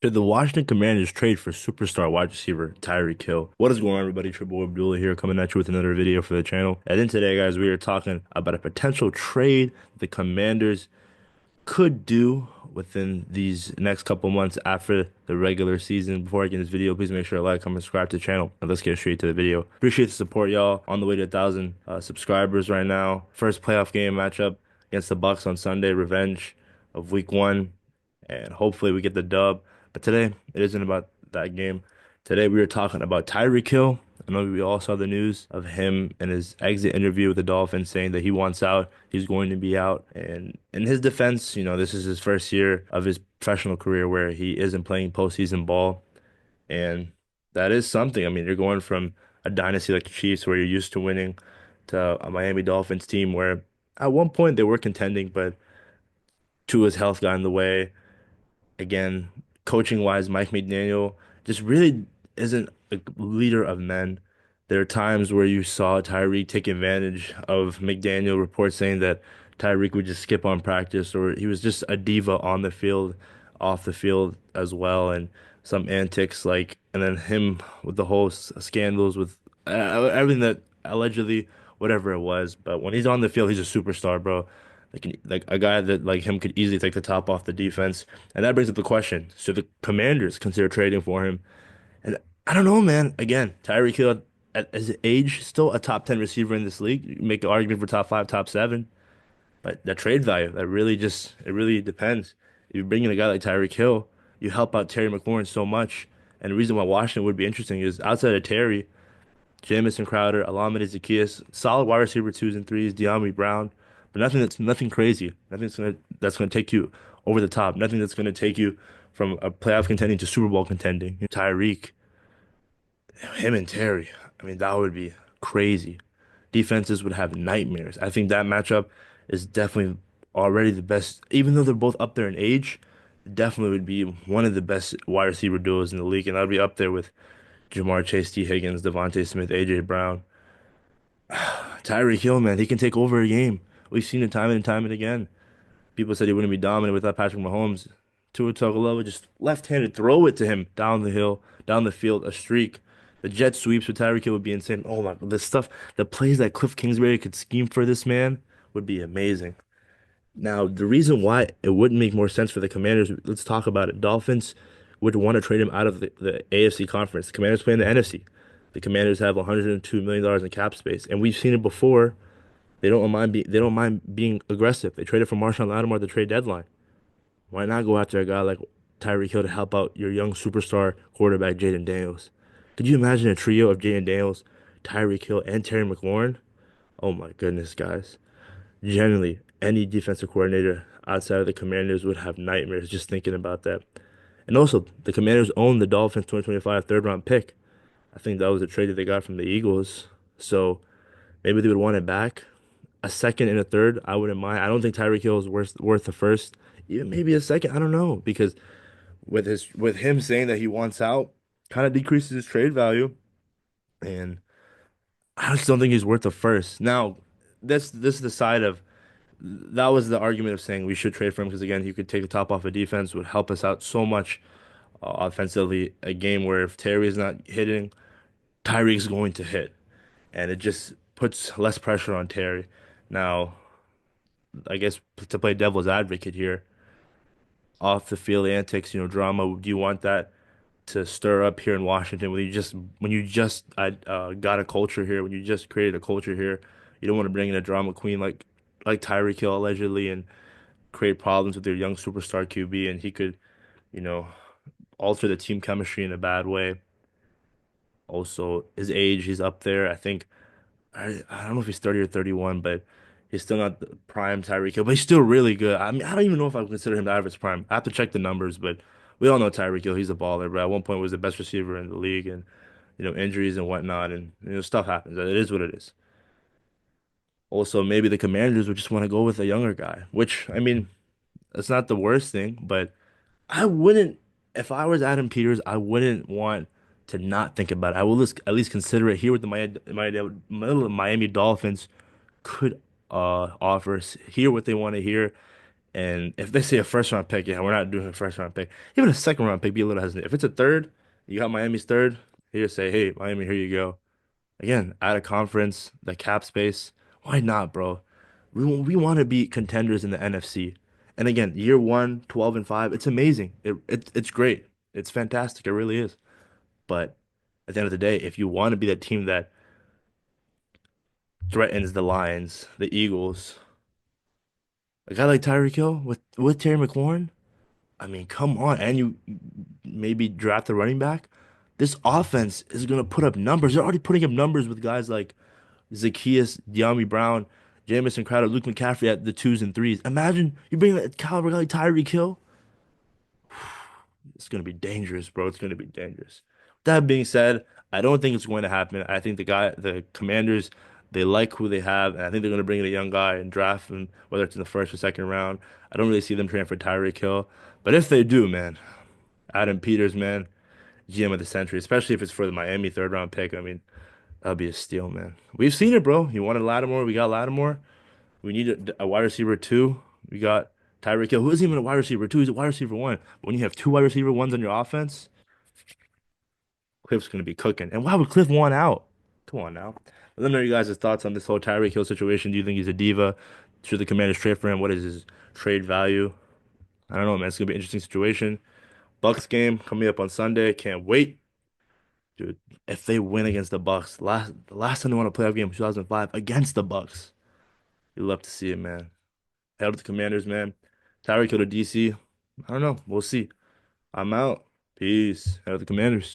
Did the Washington Commanders trade for superstar wide receiver Tyreek Hill? What is going on, everybody? Triple Abdullah here, coming at you with another video for the channel. And then today, guys, we are talking about a potential trade the Commanders could do within these next couple months after the regular season. Before I get in this video, please make sure to like, comment, subscribe to the channel, and let's get straight to the video. Appreciate the support, y'all. On the way to 1,000 subscribers right now. First playoff game matchup against the Bucks on Sunday, revenge of Week 1, and hopefully we get the dub. But today, it isn't about that game. Today, we were talking about Tyreek Hill. I know we all saw the news of him and his exit interview with the Dolphins saying that he wants out. He's going to be out. And in his defense, this is his first year of his professional career where he isn't playing postseason ball. And that is something. I mean, you're going from a dynasty like the Chiefs where you're used to winning to a Miami Dolphins team where at one point they were contending, but Tua's health got in the way. Again, coaching wise, Mike McDaniel just really isn't a leader of men. There are times where you saw Tyreek take advantage of McDaniel reports saying that Tyreek would just skip on practice, or he was just a diva on the field, off the field as well, and some antics and then him with the whole scandals with everything that allegedly, whatever it was. But when he's on the field, he's a superstar, bro. Like a guy that like him could easily take the top off the defense. And that brings up the question: should the Commanders consider trading for him? And I don't know, man. Again, Tyreek Hill at his age, still a top 10 receiver in this league. You can make an argument for top 5, top 7, but that trade value, it really depends. If you bring in a guy like Tyreek Hill, you help out Terry McLaurin so much. And the reason why Washington would be interesting is outside of Terry, Jamison Crowder, Alameda Zaccheaus, solid wide receiver twos and threes, De'Ami Brown, but nothing crazy. That's gonna take you over the top. Nothing that's gonna take you from a playoff contending to Super Bowl contending. Tyreek, him and Terry. I mean, that would be crazy. Defenses would have nightmares. I think that matchup is definitely already the best, even though they're both up there in age, definitely would be one of the best wide receiver duos in the league, and I'd be up there with Jamar Chase, T. Higgins, Devontae Smith, AJ Brown. Tyreek Hill, man, he can take over a game. We've seen it time and time and again. People said he wouldn't be dominant without Patrick Mahomes. Tua Tagovailoa just left-handed throw it to him down the hill, down the field, a streak. The jet sweeps with Tyreek Hill would be insane. Oh my, the plays that Cliff Kingsbury could scheme for this man would be amazing. Now, the reason why it wouldn't make more sense for the Commanders, let's talk about it. Dolphins would want to trade him out of the AFC conference. The Commanders play in the NFC. The Commanders have $102 million in cap space, and we've seen it before. They don't mind being aggressive. They traded for Marshawn Lattimore at the trade deadline. Why not go after a guy like Tyreek Hill to help out your young superstar quarterback Jaden Daniels? Could you imagine a trio of Jaden Daniels, Tyreek Hill, and Terry McLaurin? Oh my goodness, guys. Generally, any defensive coordinator outside of the Commanders would have nightmares just thinking about that. And also, the Commanders own the Dolphins 2025 third round pick. I think that was a trade that they got from the Eagles. So maybe they would want it back. A second and a third, I wouldn't mind. I don't think Tyreek Hill is worth the first. Even maybe a second. I don't know. Because with him saying that he wants out, kind of decreases his trade value. And I just don't think he's worth the first. Now, this is the side of that was the argument of saying we should trade for him because again, he could take the top off of defense, would help us out so much offensively. A game where if Terry is not hitting, Tyreek's going to hit, and it just puts less pressure on Terry. Now, I guess to play devil's advocate here, off the field antics, drama. Do you want that to stir up here in Washington when you just got a culture here, when you just created a culture here? You don't want to bring in a drama queen like Tyreek Hill allegedly and create problems with their young superstar QB, and he could, you know, alter the team chemistry in a bad way. Also, his age, he's up there. I don't know if he's 30 or 31, but he's still not the prime Tyreek Hill, but he's still really good. I mean, I don't even know if I would consider him the average prime. I have to check the numbers, but we all know Tyreek Hill, he's a baller, but at one point was the best receiver in the league and injuries and whatnot, and stuff happens. It is what it is. Also, maybe the Commanders would just want to go with a younger guy, which I mean, that's not the worst thing, but I wouldn't, if I was Adam Peters, I wouldn't want to not think about it. I will at least consider it here with the Miami Dolphins could offer, hear what they want to hear. And if they say a first round pick, yeah, we're not doing a first round pick. Even a second round pick, be a little hesitant. If it's a third, you got Miami's third, here say, hey, Miami, here you go. Again, out of conference, the cap space. Why not, bro? We want to be contenders in the NFC. And again, year one, 12 and 5, it's amazing. It's great. It's fantastic. It really is. But at the end of the day, if you want to be that team that threatens the Lions, the Eagles, a guy like Tyreek Hill with Terry McLaurin, I mean, come on. And you maybe draft a running back. This offense is going to put up numbers. They're already putting up numbers with guys like Zacchaeus, De'Ami Brown, Jamison Crowder, Luke McCaffrey at the twos and threes. Imagine you bring that caliber guy like Tyreek Hill. It's going to be dangerous, bro. It's going to be dangerous. That being said, I don't think it's going to happen. I think the Commanders, they like who they have, and I think they're going to bring in a young guy and draft him, whether it's in the first or second round. I don't really see them trading for Tyreek Hill, but if they do, man, Adam Peters, man, GM of the century, especially if it's for the Miami third round pick. I mean, that'll be a steal, man. We've seen it, bro. You wanted Lattimore, we got Lattimore. We need a wide receiver two. We got Tyreek Hill, who isn't even a wide receiver two. He's a wide receiver one. When you have two wide receiver ones on your offense, Cliff's gonna be cooking. And why would Cliff want out? Come on now. Let me know your guys' thoughts on this whole Tyreek Hill situation. Do you think he's a diva? Should the Commanders trade for him? What is his trade value? I don't know, man. It's gonna be an interesting situation. Bucks game coming up on Sunday. Can't wait, dude. If they win against the Bucks, the last time they won a playoff game was 2005 against the Bucks. You'd love to see it, man. Held to the Commanders, man. Tyreek Hill to DC. I don't know. We'll see. I'm out. Peace. Held to the Commanders.